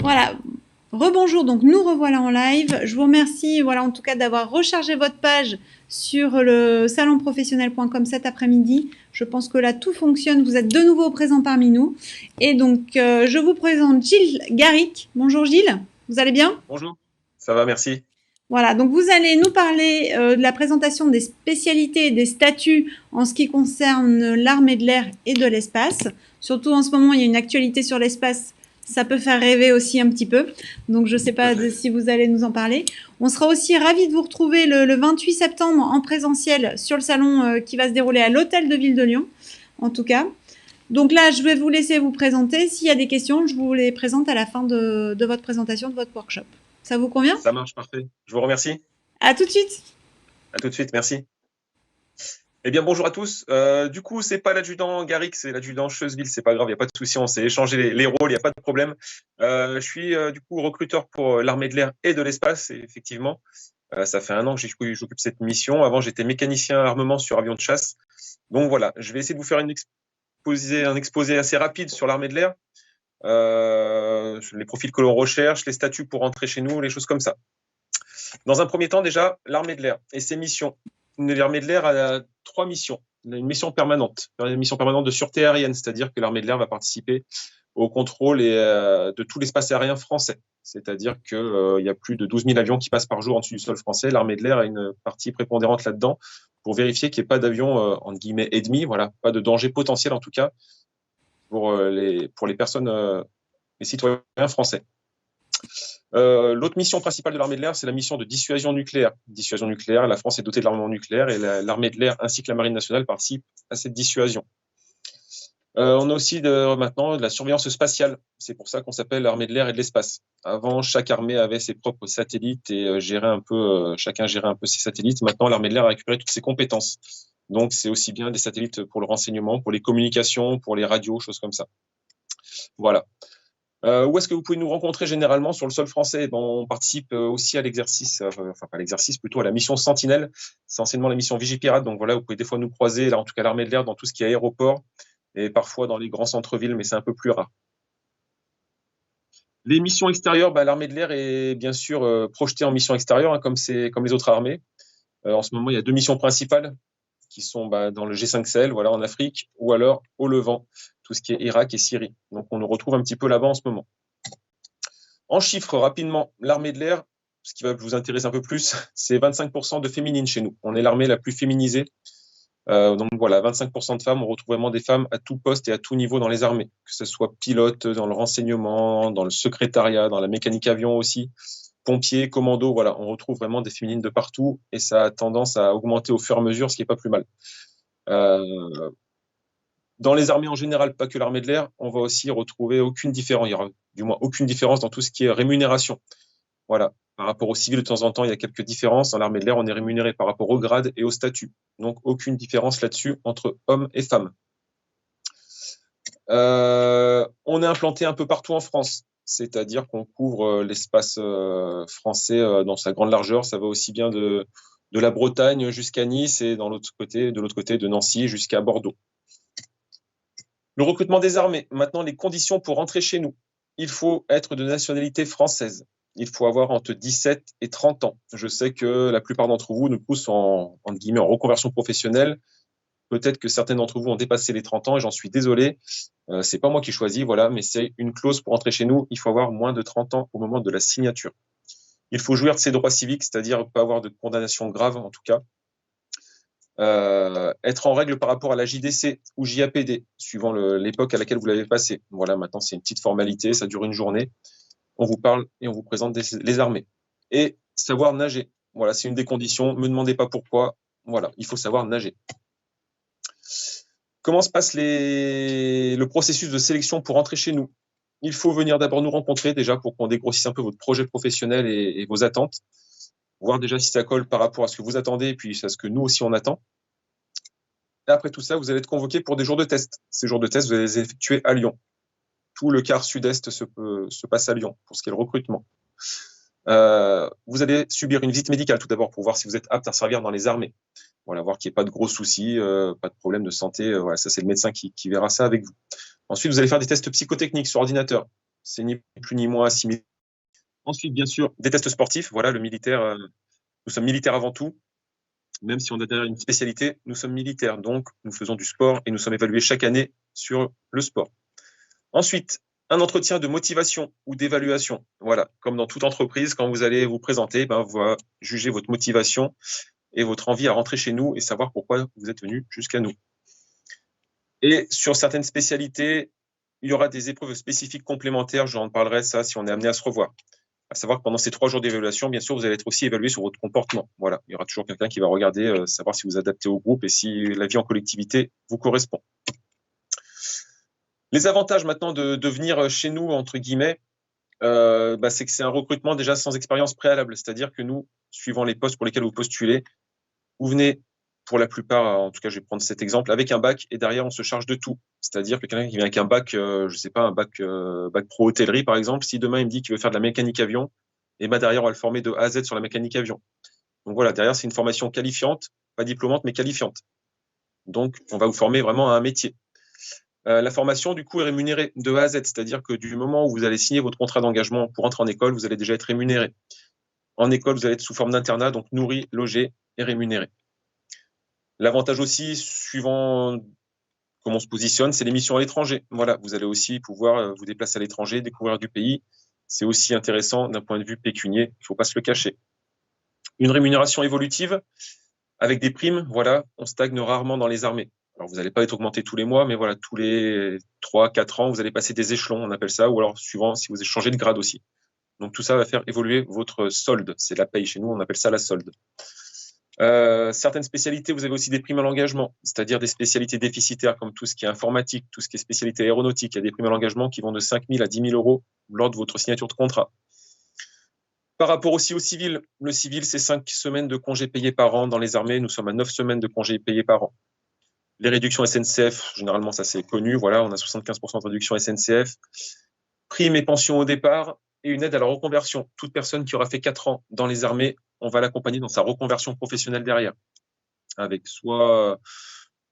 Voilà. Rebonjour, donc nous revoilà en live. Je vous remercie, voilà, en tout cas d'avoir rechargé votre page sur le salonprofessionnel.com cet après-midi. Je pense que là tout fonctionne. Vous êtes de nouveau présent parmi nous. Et donc je vous présente Gilles Garrick. Bonjour Gilles, vous allez bien? Bonjour, ça va, merci. Voilà, donc vous allez nous parler de la présentation des spécialités et des statuts en ce qui concerne l'armée de l'air et de l'espace. Surtout en ce moment, il y a une actualité sur l'espace, ça peut faire rêver aussi un petit peu. Donc je ne sais Tout à pas fait. si vous allez nous en parler. On sera aussi ravis de vous retrouver le 28 septembre en présentiel sur le salon qui va se dérouler à l'hôtel de Ville de Lyon, en tout cas. Donc là, je vais vous laisser vous présenter. S'il y a des questions, je vous les présente à la fin de votre présentation, de votre workshop. Ça vous convient? Ça marche, parfait. Je vous remercie. À tout de suite. À tout de suite, merci. Eh bien, bonjour à tous. Du coup, c'est pas l'adjudant Garrick, c'est l'adjudant Chevesville. C'est pas grave, il n'y a pas de souci, on s'est échangé les rôles, il n'y a pas de problème. Je suis du coup recruteur pour l'armée de l'air et de l'espace, et effectivement. Ça fait 1 an que j'occupe cette mission. Avant, j'étais mécanicien armement sur avion de chasse. Donc voilà, je vais essayer de vous faire un exposé assez rapide sur l'armée de l'air, les profils que l'on recherche, les statuts pour entrer chez nous, les choses comme ça. Dans un premier temps, déjà, l'armée de l'air et ses missions. L'armée de l'air a 3 missions. Une mission permanente de sûreté aérienne, c'est-à-dire que l'armée de l'air va participer au contrôle de tout l'espace aérien français. C'est-à-dire qu'il y a plus de 12 000 avions qui passent par jour en dessous du sol français. L'armée de l'air a une partie prépondérante là-dedans pour vérifier qu'il n'y ait pas d'avions, entre guillemets, ennemis, voilà, pas de danger potentiel en tout cas pour les personnes, les citoyens français. L'autre mission principale de l'armée de l'air, c'est la mission de dissuasion nucléaire. Dissuasion nucléaire, la France est dotée de l'armement nucléaire et l'armée de l'air ainsi que la marine nationale participent à cette dissuasion. On a aussi maintenant de la surveillance spatiale. C'est pour ça qu'on s'appelle l'armée de l'air et de l'espace. Avant, chaque armée avait ses propres satellites et chacun gérait un peu ses satellites. Maintenant, l'armée de l'air a récupéré toutes ses compétences. Donc, c'est aussi bien des satellites pour le renseignement, pour les communications, pour les radios, choses comme ça. Voilà. Où est-ce que vous pouvez nous rencontrer généralement sur le sol français? On participe aussi à l'exercice, enfin pas l'exercice, plutôt à la mission Sentinelle. C'est anciennement la mission Vigipirate. Donc voilà, vous pouvez des fois nous croiser, là en tout cas l'armée de l'air, dans tout ce qui est aéroport et parfois dans les grands centres-villes, mais c'est un peu plus rare. Les missions extérieures, l'armée de l'air est bien sûr projetée en mission extérieure, hein, comme les autres armées. En ce moment, il y a 2 missions principales qui sont dans le G5 Sahel, voilà, en Afrique, ou alors au Levant, tout ce qui est Irak et Syrie. Donc on nous retrouve un petit peu là-bas en ce moment. En chiffres, rapidement, l'armée de l'air, ce qui va vous intéresser un peu plus, c'est 25% de féminines chez nous. On est l'armée la plus féminisée. Donc voilà, 25% de femmes, on retrouve vraiment des femmes à tout poste et à tout niveau dans les armées, que ce soit pilote, dans le renseignement, dans le secrétariat, dans la mécanique avion aussi, pompiers, commandos, voilà, on retrouve vraiment des féminines de partout et ça a tendance à augmenter au fur et à mesure, ce qui n'est pas plus mal. Dans les armées en général, pas que l'armée de l'air, on va aussi retrouver aucune différence. Il y aura du moins aucune différence dans tout ce qui est rémunération. Voilà. Par rapport aux civils, de temps en temps, il y a quelques différences. Dans l'armée de l'air, on est rémunéré par rapport au grade et au statut. Donc, aucune différence là-dessus entre hommes et femmes. On est implanté un peu partout en France. C'est-à-dire qu'on couvre l'espace français dans sa grande largeur. Ça va aussi bien de la Bretagne jusqu'à Nice et de l'autre côté de Nancy jusqu'à Bordeaux. Le recrutement des armées. Maintenant, les conditions pour rentrer chez nous. Il faut être de nationalité française. Il faut avoir entre 17 et 30 ans. Je sais que la plupart d'entre vous nous poussent en reconversion professionnelle. Peut-être que certains d'entre vous ont dépassé les 30 ans et j'en suis désolé. C'est pas moi qui choisis, voilà, mais c'est une clause pour entrer chez nous. Il faut avoir moins de 30 ans au moment de la signature. Il faut jouir de ses droits civiques, c'est-à-dire pas avoir de condamnation grave en tout cas. Être en règle par rapport à la JDC ou JAPD, suivant l'époque à laquelle vous l'avez passé. Voilà, maintenant c'est une petite formalité, ça dure une journée. On vous parle et on vous présente les armées. Et savoir nager. Voilà, c'est une des conditions. Ne me demandez pas pourquoi. Voilà, il faut savoir nager. Comment se passe le processus de sélection pour entrer chez nous? Il faut venir d'abord nous rencontrer déjà pour qu'on dégrossisse un peu votre projet professionnel et vos attentes. Voir déjà si ça colle par rapport à ce que vous attendez et puis à ce que nous aussi on attend. Et après tout ça, vous allez être convoqué pour des jours de test. Ces jours de test, vous allez les effectuer à Lyon. Tout le quart sud-est se passe à Lyon pour ce qui est le recrutement. Vous allez subir une visite médicale tout d'abord pour voir si vous êtes apte à servir dans les armées. Voilà, voir qu'il n'y ait pas de gros soucis, pas de problème de santé. Voilà, ça, c'est le médecin qui verra ça avec vous. Ensuite, vous allez faire des tests psychotechniques sur ordinateur. c'est ni plus ni moins assimilé. Ensuite, bien sûr, des tests sportifs. Voilà, le militaire, nous sommes militaires avant tout. Même si on a derrière une spécialité, nous sommes militaires. Donc, nous faisons du sport et nous sommes évalués chaque année sur le sport. Ensuite, un entretien de motivation ou d'évaluation. Voilà, comme dans toute entreprise, quand vous allez vous présenter, on va juger votre motivation et votre envie à rentrer chez nous et savoir pourquoi vous êtes venu jusqu'à nous. Et sur certaines spécialités, il y aura des épreuves spécifiques complémentaires. J'en parlerai ça si on est amené à se revoir. À savoir que pendant ces 3 jours d'évaluation, bien sûr, vous allez être aussi évalué sur votre comportement. Voilà, il y aura toujours quelqu'un qui va regarder, savoir si vous adaptez au groupe et si la vie en collectivité vous correspond. Les avantages maintenant de venir chez nous, entre guillemets, c'est que c'est un recrutement déjà sans expérience préalable. C'est-à-dire que nous, suivant les postes pour lesquels vous postulez, vous venez, pour la plupart, en tout cas, je vais prendre cet exemple, avec un bac et derrière, on se charge de tout. C'est-à-dire que quelqu'un qui vient avec un bac, je sais pas, un bac pro hôtellerie, par exemple, si demain il me dit qu'il veut faire de la mécanique avion, et derrière, on va le former de A à Z sur la mécanique avion. Donc voilà, derrière, c'est une formation qualifiante, pas diplômante, mais qualifiante. Donc, on va vous former vraiment à un métier. La formation, du coup, est rémunérée de A à Z, c'est-à-dire que du moment où vous allez signer votre contrat d'engagement pour entrer en école, vous allez déjà être rémunéré. En école, vous allez être sous forme d'internat, donc nourri, logé et rémunéré. L'avantage aussi, suivant comment on se positionne, c'est les missions à l'étranger. Voilà, vous allez aussi pouvoir vous déplacer à l'étranger, découvrir du pays. C'est aussi intéressant d'un point de vue pécunier, il ne faut pas se le cacher. Une rémunération évolutive avec des primes, voilà, on stagne rarement dans les armées. Alors, vous n'allez pas être augmenté tous les mois, mais voilà, tous les 3-4 ans, vous allez passer des échelons, on appelle ça, ou alors suivant si vous changez de grade aussi. Donc, tout ça va faire évoluer votre solde. C'est la paye chez nous, on appelle ça la solde. Certaines spécialités, vous avez aussi des primes à l'engagement, c'est-à-dire des spécialités déficitaires comme tout ce qui est informatique, tout ce qui est spécialité aéronautique. Il y a des primes à l'engagement qui vont de 5 000 à 10 000 euros lors de votre signature de contrat. Par rapport aussi au civil, le civil, c'est 5 semaines de congés payés par an. Dans les armées, nous sommes à 9 semaines de congés payés par an. Les réductions SNCF, généralement, ça c'est connu. Voilà, on a 75% de réduction SNCF. Primes et pensions au départ et une aide à la reconversion. Toute personne qui aura fait 4 ans dans les armées, on va l'accompagner dans sa reconversion professionnelle derrière, avec soit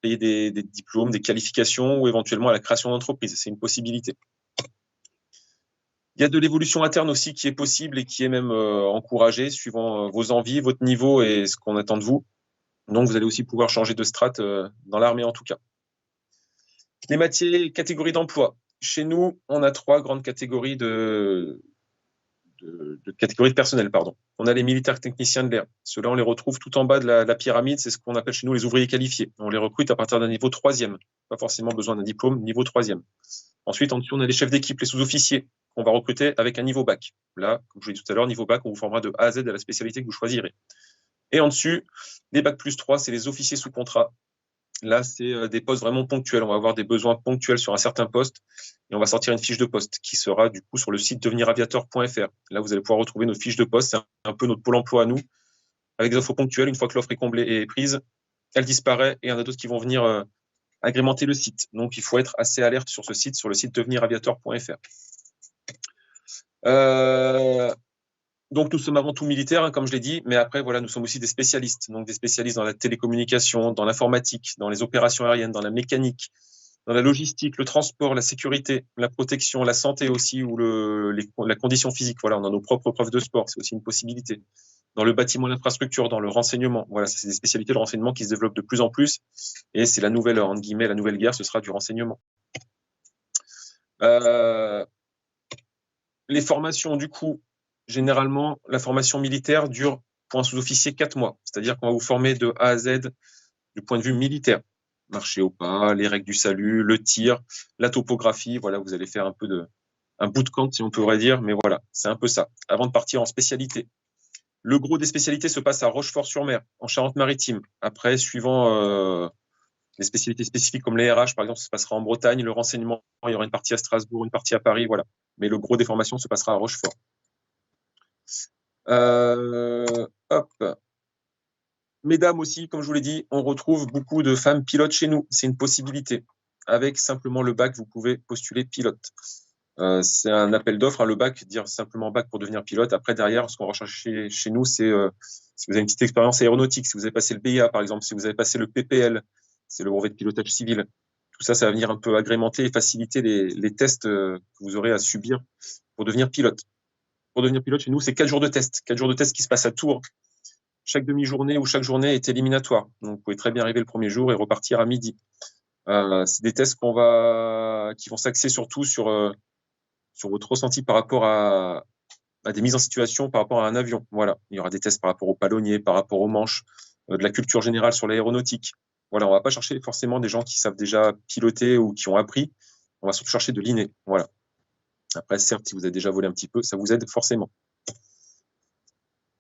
payer des diplômes, des qualifications ou éventuellement à la création d'entreprise. C'est une possibilité. Il y a de l'évolution interne aussi qui est possible et qui est même encouragée suivant vos envies, votre niveau et ce qu'on attend de vous. Donc, vous allez aussi pouvoir changer de strate dans l'armée en tout cas. Les métiers, catégories d'emploi. Chez nous, on a 3 grandes catégories de personnel. On a les militaires techniciens de l'air. Ceux-là, on les retrouve tout en bas de la pyramide. C'est ce qu'on appelle chez nous les ouvriers qualifiés. On les recrute à partir d'un niveau 3e. Pas forcément besoin d'un diplôme, niveau 3e. Ensuite, en dessous, on a les chefs d'équipe, les sous-officiers, qu'on va recruter avec un niveau bac. Là, comme je l'ai dit tout à l'heure, niveau bac, on vous formera de A à Z à la spécialité que vous choisirez. Et en dessus, les bac plus 3, c'est les officiers sous contrat. Là, c'est des postes vraiment ponctuels. On va avoir des besoins ponctuels sur un certain poste et on va sortir une fiche de poste qui sera du coup sur le site deveniraviateur.fr. Là, vous allez pouvoir retrouver nos fiches de poste. C'est un peu notre pôle emploi à nous, avec des offres ponctuelles. Une fois que l'offre est comblée et prise, elle disparaît et il y en a d'autres qui vont venir agrémenter le site. Donc, il faut être assez alerte sur ce site, sur le site deveniraviateur.fr. Donc, nous sommes avant tout militaires, comme je l'ai dit, mais après, voilà, nous sommes aussi des spécialistes. Donc, des spécialistes dans la télécommunication, dans l'informatique, dans les opérations aériennes, dans la mécanique, dans la logistique, le transport, la sécurité, la protection, la santé aussi, ou la condition physique. Voilà, on a nos propres profs de sport, c'est aussi une possibilité. Dans le bâtiment, l'infrastructure, dans le renseignement. Voilà, c'est des spécialités de renseignement qui se développent de plus en plus. Et c'est la nouvelle, entre guillemets, la nouvelle guerre, ce sera du renseignement. Les formations, du coup, généralement, la formation militaire dure pour un sous-officier 4 mois. C'est-à-dire qu'on va vous former de A à Z du point de vue militaire. Marcher au pas, les règles du salut, le tir, la topographie. Voilà, vous allez faire un bootcamp, si on pourrait dire. Mais voilà, c'est un peu ça. Avant de partir en spécialité. Le gros des spécialités se passe à Rochefort-sur-Mer, en Charente-Maritime. Après, suivant les spécialités spécifiques comme les RH, par exemple, ça se passera en Bretagne. Le renseignement, il y aura une partie à Strasbourg, une partie à Paris. Voilà. Mais le gros des formations se passera à Rochefort. Mesdames aussi, comme je vous l'ai dit, on retrouve beaucoup de femmes pilotes chez nous. C'est une possibilité. Avec simplement le bac, vous pouvez postuler pilote. C'est un appel d'offres, le bac, dire simplement bac pour devenir pilote. Après, derrière, ce qu'on recherche chez nous, c'est si vous avez une petite expérience aéronautique, si vous avez passé le BIA, par exemple, si vous avez passé le PPL, c'est le brevet de pilotage civil. Tout ça, ça va venir un peu agrémenter et faciliter les tests que vous aurez à subir pour devenir pilote. Pour devenir pilote, chez nous, c'est 4 jours de test. 4 jours de test qui se passent à Tours. Chaque demi-journée ou chaque journée est éliminatoire. Donc, vous pouvez très bien arriver le premier jour et repartir à midi. C'est des tests qui vont s'axer surtout sur votre ressenti par rapport à des mises en situation par rapport à un avion. Voilà. Il y aura des tests par rapport au palonnier, par rapport aux manches, de la culture générale sur l'aéronautique. Voilà, on va pas chercher forcément des gens qui savent déjà piloter ou qui ont appris. On va surtout chercher de l'inné. Voilà. Après, certes, si vous avez déjà volé un petit peu, ça vous aide forcément.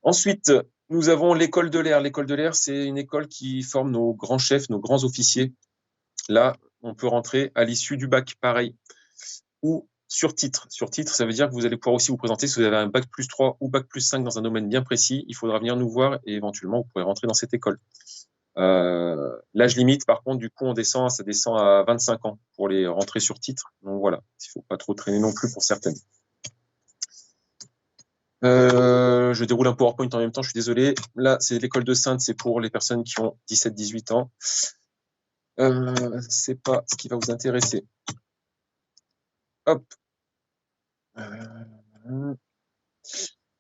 Ensuite, nous avons l'école de l'air. L'école de l'air, c'est une école qui forme nos grands chefs, nos grands officiers. Là, on peut rentrer à l'issue du bac, pareil. Ou sur titre. Sur titre, ça veut dire que vous allez pouvoir aussi vous présenter si vous avez un bac plus 3 ou bac plus 5 dans un domaine bien précis. Il faudra venir nous voir et éventuellement, vous pourrez rentrer dans cette école. L'âge limite, par contre, du coup, ça descend à 25 ans pour les rentrées sur titre. Donc voilà, il ne faut pas trop traîner non plus pour certaines. Je déroule un PowerPoint en même temps, je suis désolé. Là, c'est l'école de Sainte, c'est pour les personnes qui ont 17-18 ans. C'est pas ce qui va vous intéresser. Hop.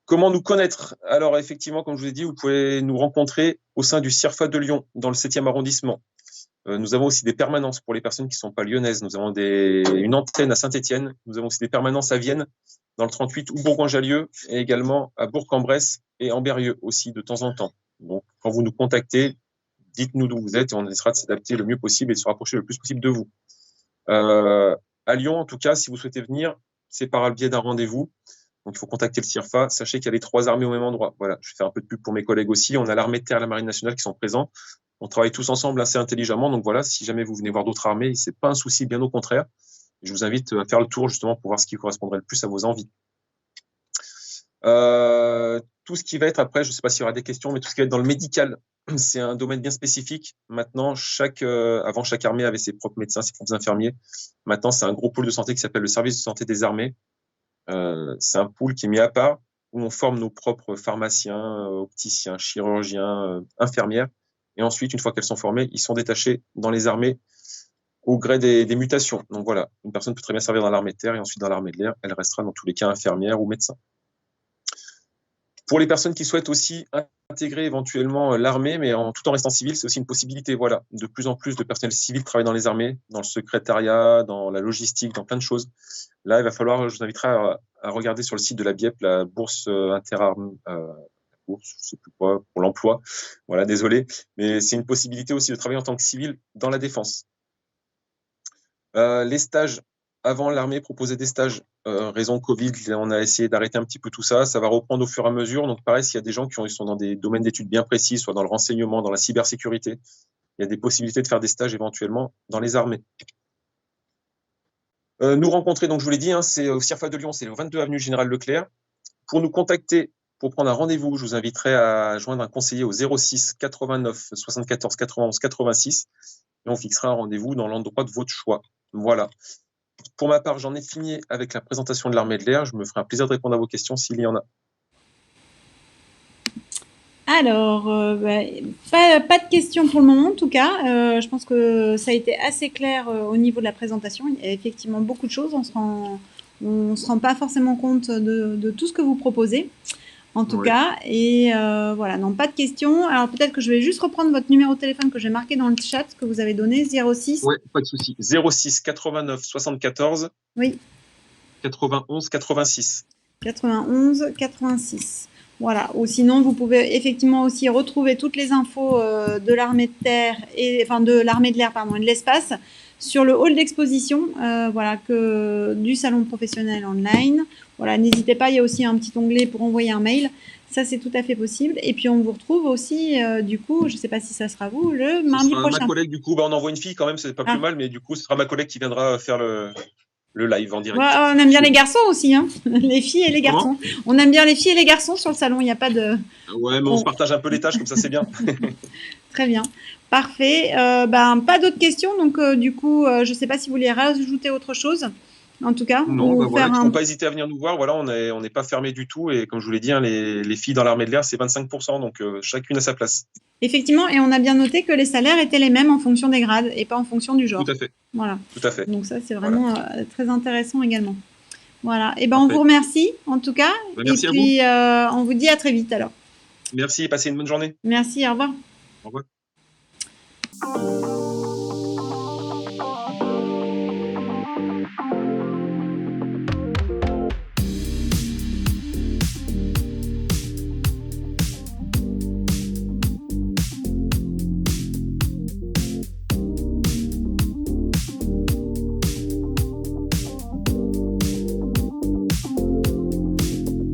Comment nous connaître? Alors, effectivement, comme je vous ai dit, vous pouvez nous rencontrer au sein du CIRFA de Lyon, dans le 7e arrondissement. Nous avons aussi des permanences pour les personnes qui ne sont pas lyonnaises. Nous avons une antenne à Saint-Étienne. Nous avons aussi des permanences à Vienne, dans le 38, ou Bourgoin-Jallieu, et également à Bourg-en-Bresse et Ambérieu aussi, de temps en temps. Donc, quand vous nous contactez, dites-nous d'où vous êtes et on essaiera de s'adapter le mieux possible et de se rapprocher le plus possible de vous. À Lyon, en tout cas, si vous souhaitez venir, c'est par le biais d'un rendez-vous. Donc, il faut contacter le CIRFA. Sachez qu'il y a les 3 armées au même endroit. Voilà, je vais faire un peu de pub pour mes collègues aussi. On a l'armée de terre et la marine nationale qui sont présents. On travaille tous ensemble assez intelligemment. Donc voilà, si jamais vous venez voir d'autres armées, c'est pas un souci, bien au contraire. Je vous invite à faire le tour justement pour voir ce qui correspondrait le plus à vos envies. Tout ce qui va être après, je ne sais pas s'il y aura des questions, mais tout ce qui va être dans le médical, c'est un domaine bien spécifique. Maintenant, avant, chaque armée avait ses propres médecins, ses propres infirmiers. Maintenant, c'est un gros pôle de santé qui s'appelle le service de santé des armées. C'est un pôle qui est mis à part où on forme nos propres pharmaciens, opticiens, chirurgiens, infirmières. Et ensuite, une fois qu'elles sont formées, ils sont détachés dans les armées au gré des mutations. Donc voilà, une personne peut très bien servir dans l'armée de terre et ensuite dans l'armée de l'air. Elle restera dans tous les cas infirmière ou médecin. Pour les personnes qui souhaitent aussi intégrer éventuellement l'armée, mais tout en restant civil, c'est aussi une possibilité. Voilà, de plus en plus de personnel civil travaillent dans les armées, dans le secrétariat, dans la logistique, dans plein de choses. Là, il va falloir, je vous inviterai à regarder sur le site de la BIEP, la bourse interarmes, bourse, je sais plus quoi, pour l'emploi. Voilà, désolé, mais c'est une possibilité aussi de travailler en tant que civil dans la défense. Les stages. Avant, l'armée proposait des stages. Raison Covid, on a essayé d'arrêter un petit peu tout ça. Ça va reprendre au fur et à mesure. Donc, pareil, s'il y a des gens qui sont dans des domaines d'études bien précis, soit dans le renseignement, dans la cybersécurité, il y a des possibilités de faire des stages éventuellement dans les armées. Nous rencontrer, donc je vous l'ai dit, c'est au CIRFA de Lyon, c'est le 22 avenue Général Leclerc. Pour nous contacter, pour prendre un rendez-vous, je vous inviterai à joindre un conseiller au 06 89 74 91 86 et on fixera un rendez-vous dans l'endroit de votre choix. Voilà. Pour ma part, j'en ai fini avec la présentation de l'armée de l'air. Je me ferai un plaisir de répondre à vos questions s'il y en a. Alors, pas de questions pour le moment en tout cas. Je pense que ça a été assez clair au niveau de la présentation. Il y a effectivement beaucoup de choses. On se rend pas forcément compte de tout ce que vous proposez. En tout cas, et voilà, non, pas de questions. Alors peut-être que je vais juste reprendre votre numéro de téléphone que j'ai marqué dans le chat, que vous avez donné, 06. Oui, pas de souci. 06 89 74. Oui. 91 86. 91 86. Voilà. Ou sinon, vous pouvez effectivement aussi retrouver toutes les infos de l'armée de terre de l'armée de l'air, pardon, et de l'espace sur le hall d'exposition, voilà, du salon professionnel online. Voilà, n'hésitez pas, il y a aussi un petit onglet pour envoyer un mail. Ça, c'est tout à fait possible. Et puis, on vous retrouve aussi, du coup, je ne sais pas si ça sera vous, le mardi prochain. Ma collègue, du coup, on envoie une fille quand même, c'est pas plus mal, mais du coup, ce sera ma collègue qui viendra faire le live en direct. Ouais, on aime bien les garçons aussi, les filles et les garçons. On aime bien les filles et les garçons sur le salon, il n'y a pas de... Ouais, mais on se partage un peu les tâches, comme ça, c'est bien. Très bien. Parfait. Pas d'autres questions, donc du coup, je ne sais pas si vous voulez rajouter autre chose. En tout cas, non, il ne faut pas hésiter à venir nous voir. Voilà, on n'est pas fermé du tout. Et comme je vous l'ai dit, les filles dans l'armée de l'air, c'est 25%. Donc, chacune à sa place. Effectivement, et on a bien noté que les salaires étaient les mêmes en fonction des grades et pas en fonction du genre. Tout à fait. Voilà. Tout à fait. Donc ça, c'est vraiment très intéressant également. Voilà. Et ben, on vous remercie en tout cas. Merci et puis, on vous dit à très vite alors. Merci, passez une bonne journée. Merci, au revoir. Au revoir.